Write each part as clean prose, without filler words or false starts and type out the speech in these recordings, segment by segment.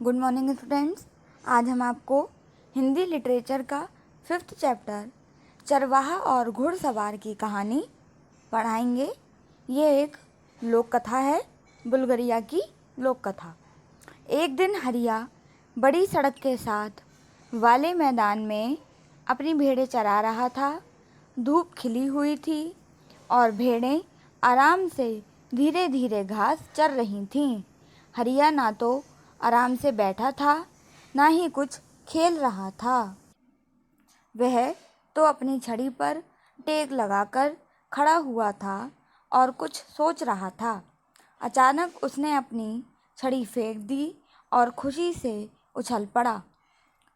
Good morning students. आज हम आपको हिंदी लिटरेचर का 5th चैप्टर चरवाहा और घुड़सवार की कहानी पढ़ाएंगे। ये एक लोक कथा है, बुल्गारिया की लोक कथा। एक दिन हरिया बड़ी सड़क के साथ वाले मैदान में अपनी भेड़ें चरा रहा था। धूप खिली हुई थी और भेड़ें आराम से धीरे धीरे घास चर रही थीं। हरिया ना तो आराम से बैठा था, ना ही कुछ खेल रहा था। वह तो अपनी छड़ी पर टेक लगाकर खड़ा हुआ था और कुछ सोच रहा था। अचानक उसने अपनी छड़ी फेंक दी और खुशी से उछल पड़ा।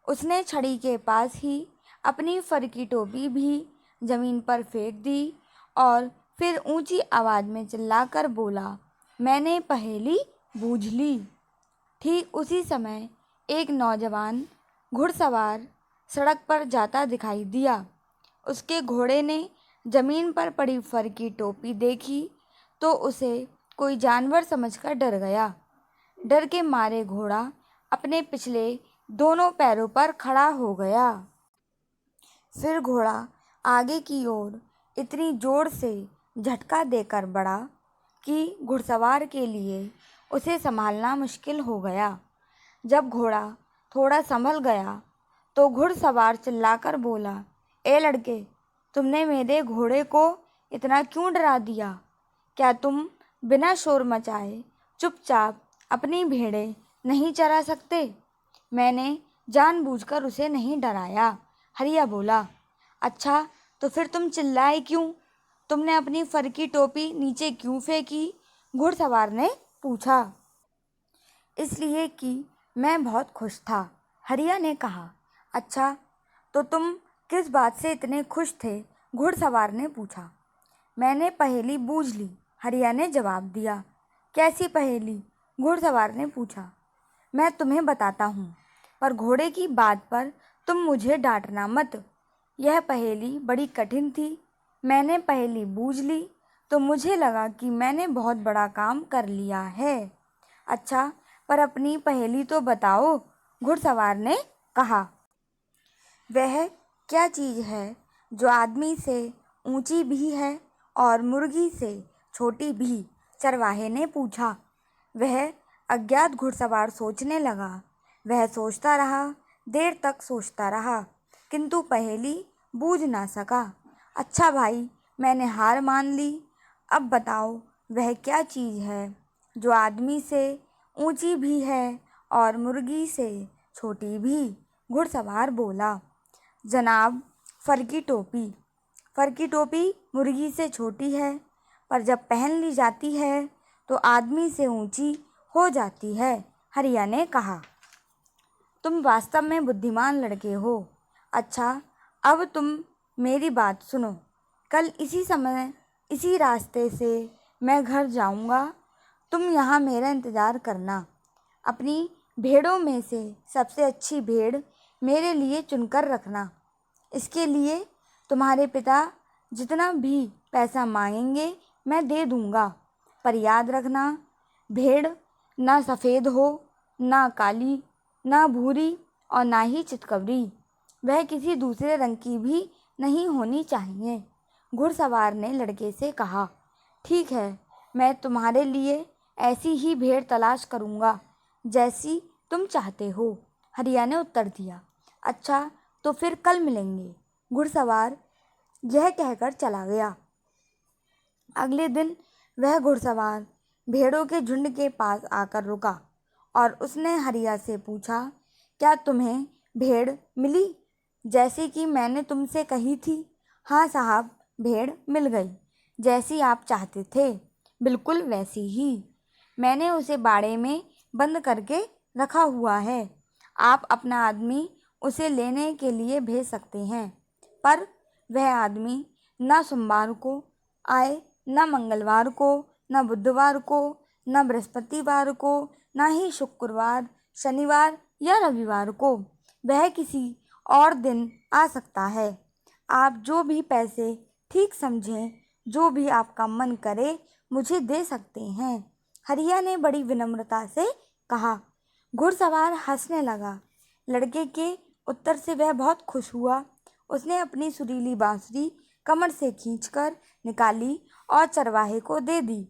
उसने छड़ी के पास ही अपनी फर की टोपी भी जमीन पर फेंक दी और फिर ऊंची आवाज़ में चिल्लाकर बोला, मैंने पहेली बूझ ली। ठीक उसी समय एक नौजवान घुड़सवार सड़क पर जाता दिखाई दिया। उसके घोड़े ने जमीन पर पड़ी फर की टोपी देखी तो उसे कोई जानवर समझकर डर गया। डर के मारे घोड़ा अपने पिछले दोनों पैरों पर खड़ा हो गया। फिर घोड़ा आगे की ओर इतनी जोर से झटका देकर बढ़ा कि घुड़सवार के लिए उसे संभालना मुश्किल हो गया। जब घोड़ा थोड़ा संभल गया तो घुड़सवार चिल्लाकर बोला, ए लड़के, तुमने मेरे घोड़े को इतना क्यों डरा दिया? क्या तुम बिना शोर मचाए चुपचाप अपनी भेड़ें नहीं चरा सकते? मैंने जानबूझकर उसे नहीं डराया। हरिया बोला। अच्छा, तो फिर तुम चिल्लाए क्यों? तुमने अपनी फर की टोपी नीचे क्यों फेंकी? घुड़सवार ने पूछा। इसलिए कि मैं बहुत खुश था, हरिया ने कहा। अच्छा, तो तुम किस बात से इतने खुश थे? घुड़सवार ने पूछा। मैंने पहेली बूझ ली, हरिया ने जवाब दिया। कैसी पहेली? घुड़सवार ने पूछा। मैं तुम्हें बताता हूँ, पर घोड़े की बात पर तुम मुझे डांटना मत। यह पहेली बड़ी कठिन थी। मैंने पहेली बूझ ली तो मुझे लगा कि मैंने बहुत बड़ा काम कर लिया है। अच्छा, पर अपनी पहेली तो बताओ, घुड़सवार ने कहा। वह क्या चीज़ है जो आदमी से ऊंची भी है और मुर्गी से छोटी भी? चरवाहे ने पूछा। वह अज्ञात घुड़सवार सोचने लगा। वह सोचता रहा, देर तक सोचता रहा, किंतु पहेली बूझ ना सका। अच्छा भाई, मैंने हार मान ली। अब बताओ, वह क्या चीज़ है जो आदमी से ऊंची भी है और मुर्गी से छोटी भी? घुड़सवार बोला, जनाब, फर की टोपी। फर की टोपी मुर्गी से छोटी है, पर जब पहन ली जाती है तो आदमी से ऊंची हो जाती है, हरिया ने कहा। तुम वास्तव में बुद्धिमान लड़के हो। अच्छा, अब तुम मेरी बात सुनो। कल इसी समय इसी रास्ते से मैं घर जाऊंगा। तुम यहाँ मेरा इंतज़ार करना। अपनी भेड़ों में से सबसे अच्छी भेड़ मेरे लिए चुनकर रखना। इसके लिए तुम्हारे पिता जितना भी पैसा मांगेंगे मैं दे दूंगा। पर याद रखना, भेड़ ना सफ़ेद हो, ना काली, ना भूरी और ना ही चितकबरी। वह किसी दूसरे रंग की भी नहीं होनी चाहिए। घुड़सवार ने लड़के से कहा। ठीक है, मैं तुम्हारे लिए ऐसी ही भेड़ तलाश करूँगा जैसी तुम चाहते हो, हरिया ने उत्तर दिया। अच्छा, तो फिर कल मिलेंगे, घुड़सवार यह कहकर चला गया। अगले दिन वह घुड़सवार भेड़ों के झुंड के पास आकर रुका और उसने हरिया से पूछा, क्या तुम्हें भेड़ मिली जैसी कि मैंने तुमसे कही थी? हाँ साहब, भेड़ मिल गई, जैसी आप चाहते थे, बिल्कुल वैसी ही। मैंने उसे बाड़े में बंद करके रखा हुआ है। आप अपना आदमी उसे लेने के लिए भेज सकते हैं, पर वह आदमी न सोमवार को आए, न मंगलवार को, न बुधवार को, न बृहस्पतिवार को, न ही शुक्रवार, शनिवार या रविवार को। वह किसी और दिन आ सकता है। आप जो भी पैसे ठीक समझें, जो भी आपका मन करे, मुझे दे सकते हैं, हरिया ने बड़ी विनम्रता से कहा। घुड़सवार हंसने लगा। लड़के के उत्तर से वह बहुत खुश हुआ। उसने अपनी सुरीली बांसुरी कमर से खींचकर निकाली और चरवाहे को दे दी।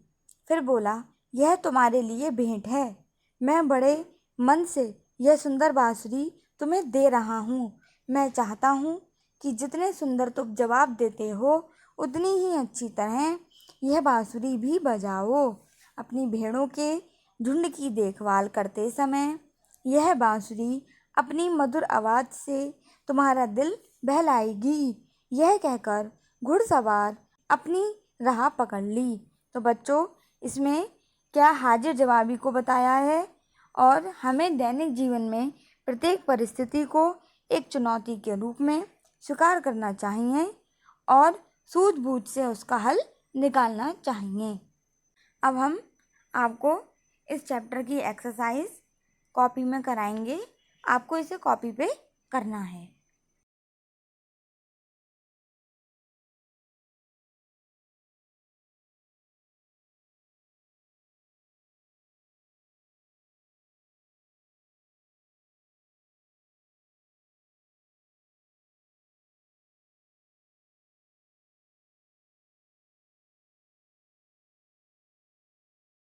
फिर बोला, यह तुम्हारे लिए भेंट है। मैं बड़े मन से यह सुंदर बांसुरी तुम्हें दे रहा हूँ। मैं चाहता हूँ कि जितने सुंदर तुम जवाब देते हो उतनी ही अच्छी तरह यह बांसुरी भी बजाओ। अपनी भेड़ों के झुंड की देखभाल करते समय यह बांसुरी अपनी मधुर आवाज़ से तुम्हारा दिल बहलाएगी। यह कहकर घुड़सवार अपनी राह पकड़ ली। तो बच्चों, इसमें क्या हाजिर जवाबी को बताया है और हमें दैनिक जीवन में प्रत्येक परिस्थिति को एक चुनौती के रूप में स्वीकार करना चाहिए और सूझबूझ से उसका हल निकालना चाहिए। अब हम आपको इस चैप्टर की एक्सरसाइज कॉपी में कराएंगे। आपको इसे कॉपी पे करना है।